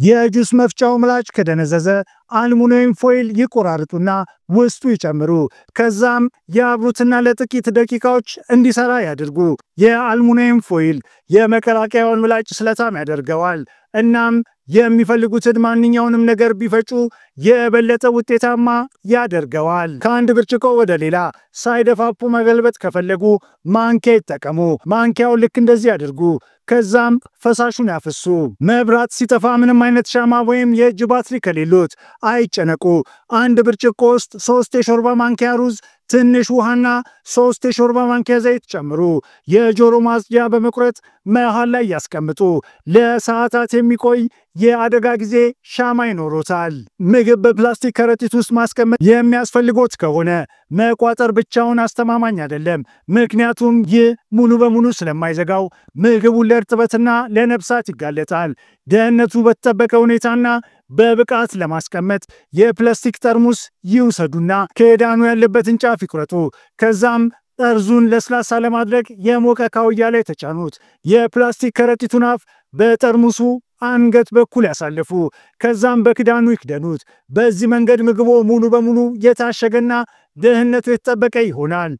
የጁስ መፍጫው ምላጭ ከደነዘዘ አልሙኒየም ፎይል ይቆራርጡና ውስጡ ይጨምሩ። ከዛም ያብሩትና ለጥቂት ደቂቃዎች እንዲሰራ ያድርጉ። የአልሙኒየም ፎይል የመቀላቀያውን ምላጭ ስለታም ያደርገዋል። እናም የሚፈልጉትን ማንኛውንም ነገር ቢፈጩ የበለጠ ውጤታማ ያደርገዋል። ከአንድ ብርጭቆ ወደ ሌላ ሳይደፋፉ መገልበጥ ከፈለጉ ማንኪያ ይጠቀሙ። ማንኪያውን ልክ እንደዚህ ያድርጉ። ከዛም ፈሳሹን ያፍሱ። መብራት ሲጠፋ ምንም አይነት ሻማ ወይም የእጅ ባትሪ ከሌሉት አይጨነቁ። አንድ ብርጭቆ ውስጥ 3 የሾርባ ማንኪያ ሩዝ፣ ትንሽ ውሃና 3 የሾርባ ማንኪያ ዘይት ጨምሩ። የጆሮ ማጽጃ በመቁረጥ መሃል ላይ ያስቀምጡ። ለሰዓታት የሚቆይ የአደጋ ጊዜ ሻማ ይኖሮታል። ምግብ በፕላስቲክ ከረጢት ውስጥ ማስቀመጥ የሚያስፈልጎት ከሆነ መቋጠር ብቻውን አስተማማኝ አይደለም። ምክንያቱም ይህ ሙሉ በሙሉ ስለማይዘጋው ምግቡን ለእርጥበትና ለነፍሳት ይጋለጣል። ደህንነቱ በተጠበቀ ሁኔታና በብቃት ለማስቀመጥ የፕላስቲክ ጠርሙስ ይውሰዱና ክዳኑ ያለበትን ጫፍ ይቁረጡ። ከዛም ጠርዙን ለስላሳ ለማድረግ የሞቀ ካውያ ላይ ተጫኑት። የፕላስቲክ ከረጢቱን አፍ በጠርሙሱ አንገት በኩል ያሳልፉ። ከዛም በክዳኑ ይክደኑት። በዚህ መንገድ ምግቦ ሙሉ በሙሉ የታሸገና ደህንነቱ የተጠበቀ ይሆናል።